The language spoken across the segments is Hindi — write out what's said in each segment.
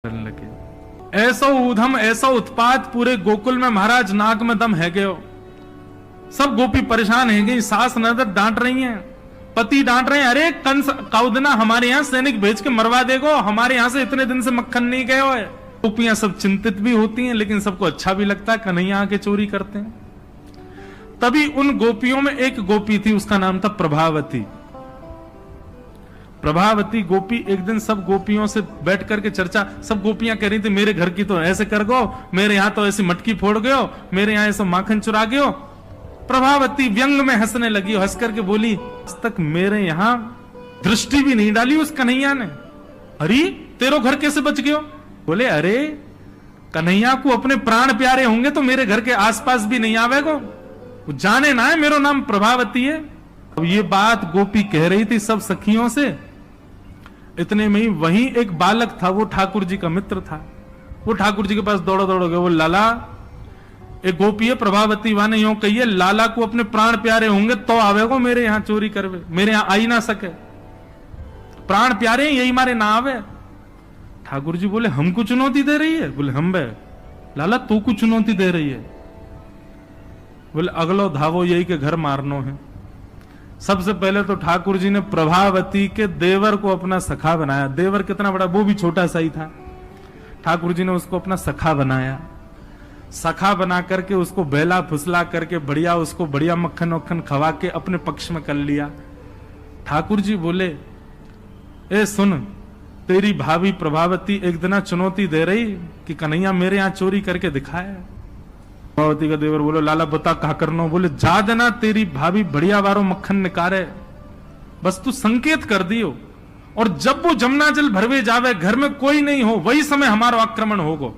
करने लगे। ऐसा ऊधम ऐसा उत्पात पूरे गोकुल में, महाराज नाक में दम है गयो। सब गोपी परेशान है गई, सास नजर डांट रही हैं, पति डांट रहे हैं, अरे कंस काउदना हमारे यहाँ सैनिक भेज के मरवा देगो, हमारे यहाँ से इतने दिन से मक्खन नहीं गयो है। गोपियां सब चिंतित भी होती हैं, लेकिन सबको अच्छा भी लगता है, कन्हैया आके चोरी करते हैं। तभी उन गोपियों में एक गोपी थी, उसका नाम था प्रभावती। प्रभावती गोपी एक दिन सब गोपियों से बैठ करके चर्चा, सब गोपियां कह रही थी मेरे घर की तो ऐसे कर गो, मेरे यहां तो ऐसी मटकी फोड़ गयो, मेरे यहां ऐसा माखन चुरा गयो। प्रभावती व्यंग में हंसने लगी, हंस करके बोली आज तक मेरे यहां दृष्टि भी नहीं डाली उस कन्हैया ने। अरे तेरो घर कैसे बच गयो? बोले अरे कन्हैया को अपने प्राण प्यारे होंगे तो मेरे घर के आसपास भी नहीं आवेगो, वो जाने ना है मेरा नाम प्रभावती है। अब ये बात गोपी कह रही थी सब सखियों से, इतने में ही वहीं एक बालक था, वो ठाकुर जी का मित्र था। वो ठाकुर जी के पास दौड़ो गया, वो लाला एक गोपी है प्रभावती वाने यूं कहिए, लाला को अपने प्राण प्यारे होंगे तो आवेगो मेरे यहां चोरी करवे, मेरे यहां आई ना सके, प्राण प्यारे यही मारे ना आवे। ठाकुर जी बोले हमको चुनौती दे रही है? बोले हम बे लाला तू को चुनौती दे रही है? बोले अगलो धावो यही के घर मारनो है। सबसे पहले तो ठाकुर जी ने प्रभावती के देवर को अपना सखा बनाया। देवर कितना बड़ा, वो भी छोटा सा ही था। ठाकुर जी ने उसको अपना सखा बनाया। सखा बना करके उसको बेला फुसला करके बढ़िया उसको बढ़िया मक्खन वक्खन खवा के अपने पक्ष में कर लिया। ठाकुर जी बोले ए सुन, तेरी भाभी प्रभावती एक दिन चुनौती दे रही कि कन्हैया मेरे यहां चोरी करके दिखाया। प्रभावती का देवर बोलो लाला बता कहा करना? बोले जा देना तेरी भाभी बढ़िया वारो मक्खन निकारे, बस तू संकेत कर दियो, और जब वो जमुना जल भरवे जावे घर में कोई नहीं हो वही समय हमारा आक्रमण होगो।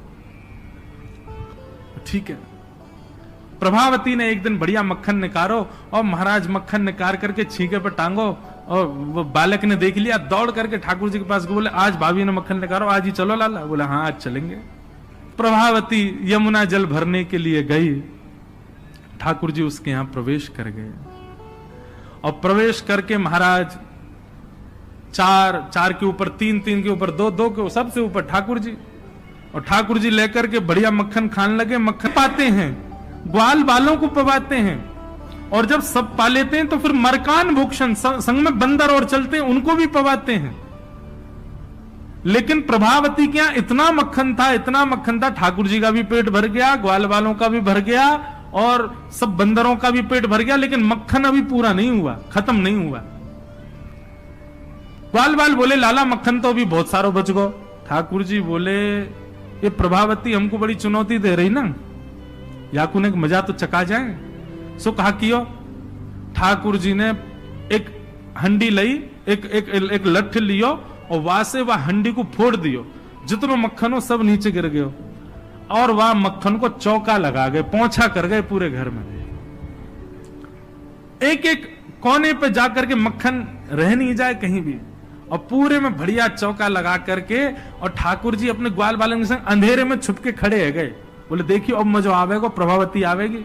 ठीक है। प्रभावती ने एक दिन बढ़िया मक्खन निकारो, और महाराज मक्खन निकाल करके छीके पर टांगो, और वो बालक ने देख लिया, दौड़ करके ठाकुर जी के पास बोले आज भाभी ने मक्खन निकालो, आज ही चलो लाला। बोले हाँ आज चलेंगे। प्रभावती यमुना जल भरने के लिए गई, ठाकुर जी उसके यहां प्रवेश कर गए, और प्रवेश करके महाराज चार के ऊपर तीन के ऊपर दो के सबसे ऊपर ठाकुर जी, और ठाकुर जी लेकर के बढ़िया मक्खन खाने लगे। मक्खन पाते हैं, ग्वाल बालों को पवाते हैं, और जब सब पा लेते हैं तो फिर मरकान भूषण संग में बंदर और चलते हैं उनको भी पवाते हैं। लेकिन प्रभावती के यहां इतना मक्खन था, ठाकुर जी का भी पेट भर गया, ग्वाल वालों का भी भर गया, और सब बंदरों का भी पेट भर गया, लेकिन मक्खन अभी पूरा नहीं हुआ, खत्म नहीं हुआ। ग्वाल बाल बोले लाला मक्खन तो अभी बहुत सारो बच गो। ठाकुर जी बोले ये प्रभावती हमको बड़ी चुनौती दे रही ना, याकू ने मजा तो चका जाए। सो कहा कियो। ठाकुर जी ने एक हंडी लई, एक लठ लियो, और वहां से वह हंडी को फोड़ दियो, जितनो मक्खन हो सब नीचे गिर गयो, और वह मक्खन को चौका लगा गए, पोंछा कर गए पूरे घर में। एक एक कोने पे जाकर के मक्खन रह नहीं जाए कहीं भी, और पूरे में बढ़िया चौका लगा करके, और ठाकुर जी अपने ग्वाल बालों के संग अंधेरे में छुप के खड़े है गए। बोले देखियो अब मजा आवेगा, प्रभावती आवेगी।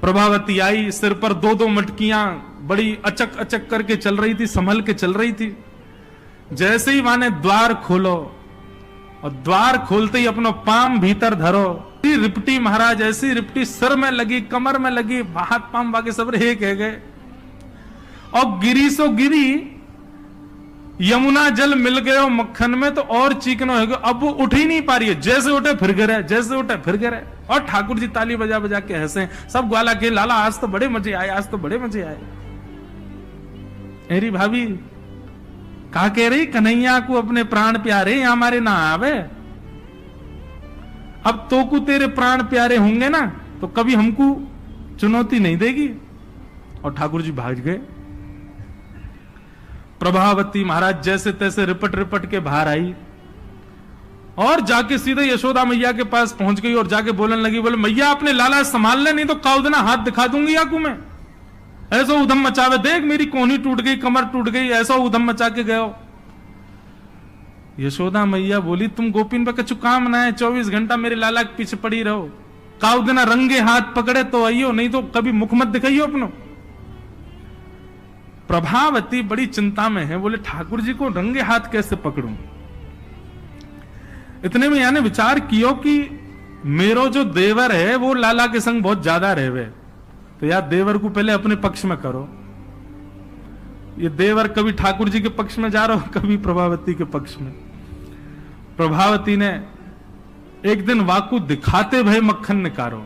प्रभावती आई, सिर पर दो मटकियां बड़ी अचक अचक करके चल रही थी, संभल के चल रही थी। जैसे ही माने द्वार खोलो, और द्वार खोलते ही अपना पाम भीतर धरो, रिपटी महाराज ऐसी रिपटी सिर में लगी, कमर में लगी, हाथ पाम बाकी सब एक है गए, और गिरी सो गिरी, यमुना जल मिल गए मक्खन में तो और चीकनो है गया। अब वो उठ ही नहीं पा रही है, जैसे उठे फिर गिरे, जैसे उठे फिर गिरे। और ठाकुर जी ताली बजा बजा के हंसे, सब ग्वाला के लाला आज तो बड़े मजे आए, आज तो बड़े मजे आए। मेरी भाभी कहा कह रही कन्हैया को अपने प्राण प्यारे हमारे ना आवे, अब तो को तेरे प्राण प्यारे होंगे ना तो कभी हमको चुनौती नहीं देगी। और ठाकुर जी भाग गए। प्रभावती महाराज जैसे तैसे रिपट के बाहर आई, और जाके सीधे यशोदा मैया के पास पहुंच गई, और जाके बोलने लगी, बोले मैया अपने लाला संभाल ले, नहीं तो काउदना हाथ दिखा दूंगी याकू में। ऐसा उधम मचावे, देख मेरी कोहनी टूट गई, कमर टूट गई, ऐसा उधम मचा के गयो। यशोदा मैया बोली तुम गोपिन पे कछु काम ना है, 24 घंटा मेरे लाला के पीछे पड़ी रहो, काउदना रंगे हाथ पकड़े तो आइयो, नहीं तो कभी मुख मत दिखाइयो अपनो। प्रभावती बड़ी चिंता में है, बोले ठाकुर जी को रंगे हाथ कैसे पकड़ूं? इतने में यानी विचार कियो कि मेरो जो देवर है वो लाला के संग बहुत ज्यादा रहवे, तो यार देवर को पहले अपने पक्ष में करो। ये देवर कभी ठाकुर जी के पक्ष में जा रहा हो, कभी प्रभावती के पक्ष में। प्रभावती ने एक दिन वाकू दिखाते भय मक्खन निकारो।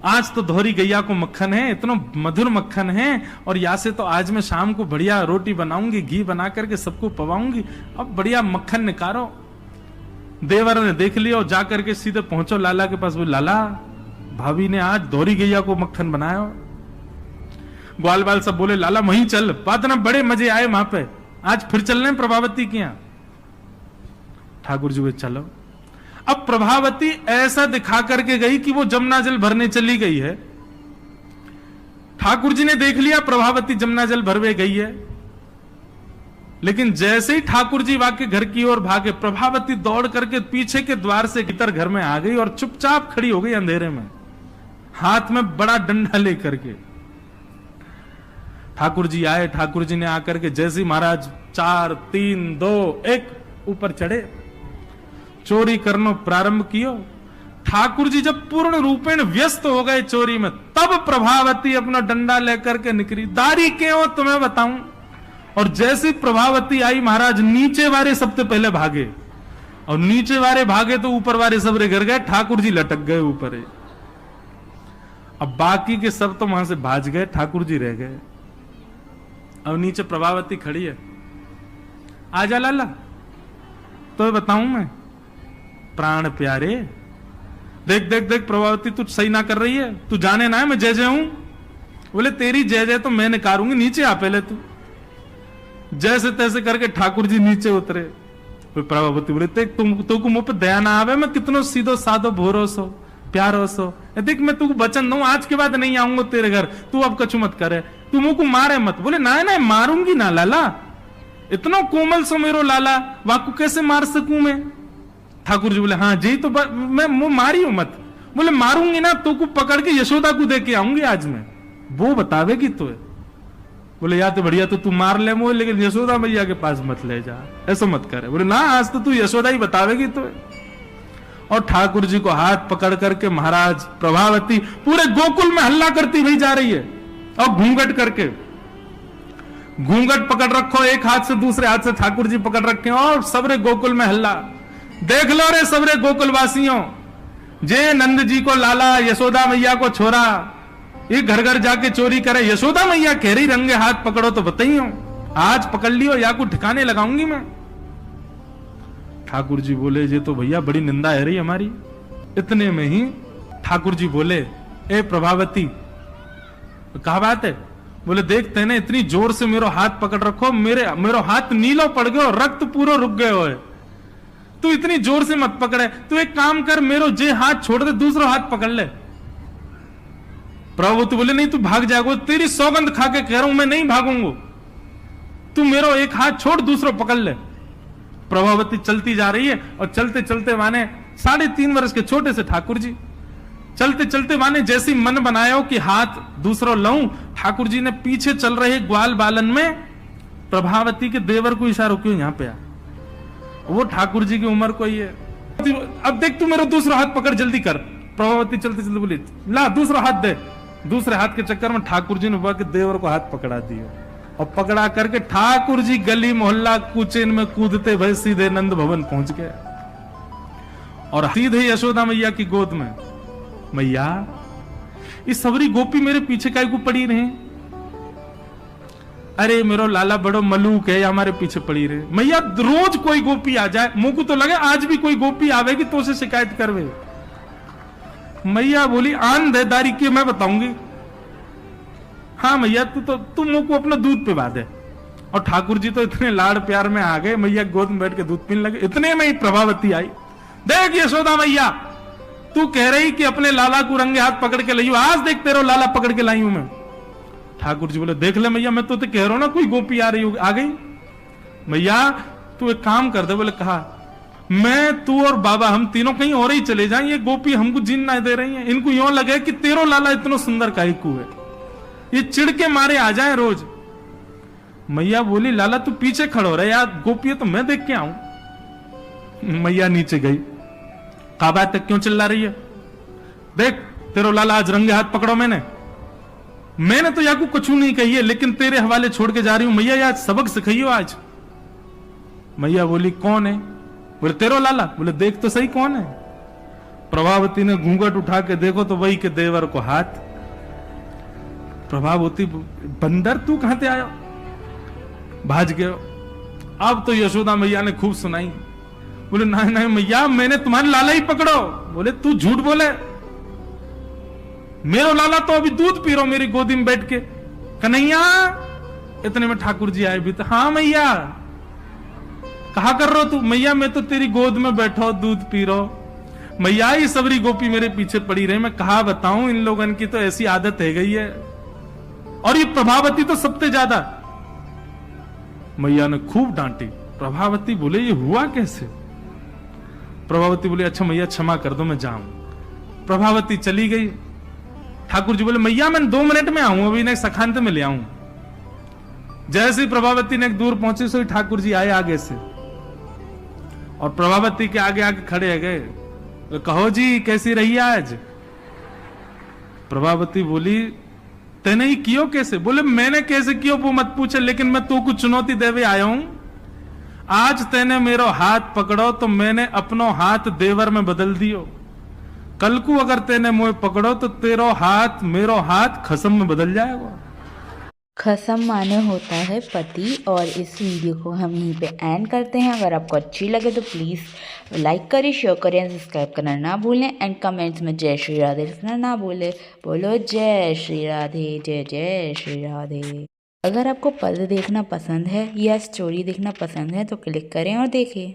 आज तो धोरी गैया को मक्खन है, इतना मधुर मक्खन है, और या से तो आज मैं शाम को बढ़िया रोटी बनाऊंगी, घी बना करके सबको पवाऊंगी, अब बढ़िया मक्खन निकारो। देवर ने देख लिया और जाकर के सीधे पहुंचो लाला के पास। वो लाला, भाभी ने आज धोरी गैया को मक्खन बनाया। ग्वाल बाल सब बोले लाला वहीं चल, बात ना बड़े मजे आए वहां पे, आज फिर चल रहे प्रभावती के यहां। ठाकुर जी वे चलो। अब प्रभावती ऐसा दिखा करके गई कि वो जमुना जल भरने चली गई है। ठाकुर जी ने देख लिया प्रभावती जमुना जल भरवे गई है, लेकिन जैसे ही ठाकुर जी वाके घर की ओर भागे, प्रभावती दौड़ करके पीछे के द्वार से भीतर घर में आ गई और चुपचाप खड़ी हो गई अंधेरे में, हाथ में बड़ा डंडा लेकर के। ठाकुर जी आए, ठाकुर जी ने आकर के जैसे ही महाराज 4 3 2 1 ऊपर चढ़े, चोरी करनो प्रारंभ कियो। ठाकुर जी जब पूर्ण रूपेण व्यस्त हो गए चोरी में, तब प्रभावती अपना डंडा लेकर के निकली। दारी के हो तुम्हें बताऊं। और जैसी प्रभावती आई, महाराज नीचे वाले सबसे पहले भागे, और नीचे वाले भागे तो ऊपर वाले सब गिर गए, ठाकुर जी लटक गए ऊपर। अब बाकी के सब तो वहां से भाज गए, ठाकुर जी रह गए। अब नीचे प्रभावती खड़ी है, आजा लाला, तो बताऊं मैं प्राण प्यारे, देख देख देख प्रभावती तू सही ना कर रही है, तू जाने ना है मैं जय जय हूं। बोले तेरी जय जय तो मैं निकारूंगी, नीचे आ पहले तू। जैसे तैसे करके ठाकुर जी नीचे उतरे। प्रभावती बोले देख तुमको मुंह पे दया ना आवे, मैं कितनो सीधो साधो भोरो सो प्यारो सो, देख मैं तू वचन दूं आज के बाद नहीं आऊंगा तेरे घर, तू अब कछु मत करे, तू मुंह को मारे मत। बोले ना ना मारूंगी ना लाला, इतना कोमल सो मेरो लाला, वाकू कैसे मार सकूं मैं। ठाकुर जी बोले हाँ जी, तो मैं मुंह मारी हूं मत। बोले मारूंगी ना तो को पकड़ के यशोदा को दे के आऊंगी आज मैं, वो बतावेगी तो। बोले या तो बढ़िया, तो तू मार ले मुझे, लेकिन यशोदा मैया के पास मत ले जा, ऐसा मत करे। बोले ना आज तो तू यशोदा ही बतावेगी तो। और ठाकुर जी को हाथ पकड़ करके महाराज प्रभावती पूरे गोकुल में हल्ला करती हुई जा रही है, और घूंघट करके, घूंघट पकड़ रखो एक हाथ से, दूसरे हाथ से ठाकुर जी पकड़ रखे, और सबरे गोकुल में हल्ला। देख लो रे सबरे गोकुल वासियों, जे नंद जी को लाला, यशोदा मैया को छोरा, ये घर घर जाके चोरी करे, यशोदा मैया कह रही रंगे हाथ पकड़ो तो बताइयो, आज पकड़ लियो या को ठिकाने लगाऊंगी मैं। ठाकुर जी बोले ये तो भैया बड़ी निंदा है रही हमारी। इतने में ही ठाकुर जी बोले ए प्रभावती, कहा बात है। बोले देखते ना इतनी जोर से मेरो हाथ पकड़ रखो, मेरो हाथ नीलो पड़ गयो, रक्त पूरा रुक गयो है, तू इतनी जोर से मत पकड़े, तू एक काम कर, मेरो जे हाथ छोड़ दे दूसरा हाथ पकड़ ले। प्रभु बोले नहीं तू भाग जाएगा, तेरी सौगंध खा के कह रहा हूं मैं नहीं भागूंगा, तू मेरो एक हाथ छोड़ दूसरा पकड़ ले। प्रभावती चलती जा रही है, और चलते चलते माने 3.5 वर्ष के छोटे से ठाकुर जी चलते चलते माने जैसी मन बनाया हो कि हाथ दूसरा लाऊं, ठाकुर जी ने पीछे चल रहे ग्वाल बालन में प्रभावती के देवर को इशारा क्यों यहां पे आ, वो ठाकुर जी की उम्र को ही है। अब देख तू मेरा दूसरा हाथ पकड़ जल्दी कर। प्रभावती चलते चलते बोली ला दूसरा हाथ दे। दूसरे हाथ के चक्कर में ठाकुर जी ने के देवर को हाथ पकड़ा दिया, और पकड़ा करके ठाकुर जी गली मोहल्ला कुचेन में कूदते भय सीधे नंद भवन पहुंच गए, और सीधे यशोदा मैया की गोद में। मैया ये सबरी गोपी मेरे पीछे काय को पड़ी रहे, अरे मेरो लाला बड़ो मलूक है, हमारे पीछे पड़ी रहे। मैया रोज कोई गोपी आ जाए, मुंह को तो लगे आज भी कोई गोपी आवेगी तो उसे शिकायत करवे। मैया बोली आंधेदारी की मैं बताऊंगी। हाँ मैया तू मुंह को अपना दूध पिला दे। और ठाकुर जी तो इतने लाड़ प्यार में आ गए, मैया गोद में बैठ के दूध पीने लगे। इतने में ही प्रभावती आई, देख यशोदा मैया तू कह रही कि अपने लाला को रंगे हाथ पकड़ के लाई, आज देख तेरा लाला पकड़ के लाई हूं मैं। ठाकुर जी बोले देख ले मैया, मैं तो कह रहा हूं ना कोई गोपी आ रही आ गई। मैया तू एक काम कर दे। बोले कहा मैं तू और बाबा हम तीनों कहीं और ही चले जाएं, ये गोपी हमको जीन ना दे रही है, इनको यूं लगे कि तेरो लाला इतना सुंदर काहे को है, ये चिढ़ के मारे आ जाए रोज। मैया बोली लाला तू पीछे खड़ो रहे यार, गोपी तो मैं देख के आऊं। मैया नीचे गई, कहा बात तक क्यों चिल्ला रही है, देख तेरो लाला आज रंगे हाथ पकड़ो। मैंने तो याकू कुछ नहीं कही है, लेकिन तेरे हवाले छोड़ के जा रही हूं। मैया आज सबक सिखाइयो आज। मैया बोली कौन है? बोले तेरो लाला। बोले देख तो सही कौन है। प्रभावती ने घूंघट उठा के देखो तो वही के देवर को हाथ। प्रभावती, बंदर तू कहां से आया? भाज गयो। अब तो यशोदा मैया ने खूब सुनाई। बोले नहीं नहीं मैया, मैंने तुम्हारे लाला ही पकड़ो। बोले तू झूठ बोले, मेरो लाला तो अभी दूध पी रहा मेरी गोदी में बैठ के। कन्हैया, इतने में ठाकुर जी आए भी तो, हाँ मैया कहा कर रहे हो तू? मैया मैं तो तेरी गोद में बैठा हूं, दूध पी रहा हूं। मैया ये सबरी गोपी मेरे पीछे पड़ी रही, मैं कहा बताऊं, इन लोगों की तो ऐसी आदत है गई है, और ये प्रभावती तो सबसे ज्यादा। मैया ने खूब डांटी। प्रभावती बोले ये हुआ कैसे? प्रभावती बोले अच्छा मैया क्षमा कर दो, मैं जाऊं। प्रभावती चली गई। ठाकुर जी बोले मैया मैं 2 मिनट में आऊं, अभी ने सखांत में ले आऊं। जैसे ही प्रभावती ने दूर पहुंची सो ठाकुर जी आए आगे से, और प्रभावती के आगे आगे खड़े है गए। तो कहो जी कैसी रही आज? प्रभावती बोली तेने ही कियो कैसे? बोले मैंने कैसे कियो वो मत पूछे, लेकिन मैं तू को चुनौती देवे आया हूं। आज तेने मेरो हाथ पकड़ो तो मैंने अपनो हाथ देवर में बदल दियो। कल को अगर तेने मुझे पकड़ो तो तेरो हाथ मेरो हाथ खसम में बदल जाएगा। खसम माने होता है पति। और इस वीडियो को हम यहीं पे एंड करते हैं। अगर आपको अच्छी लगे तो प्लीज़ लाइक करें, शेयर करें, सब्सक्राइब करना ना भूलें, एंड कमेंट्स में जय श्री राधे लिखना ना भूलें। बोलो जय श्री राधे, जय जय श्री राधे। अगर आपको पद देखना पसंद है या स्टोरी देखना पसंद है तो क्लिक करें और देखें।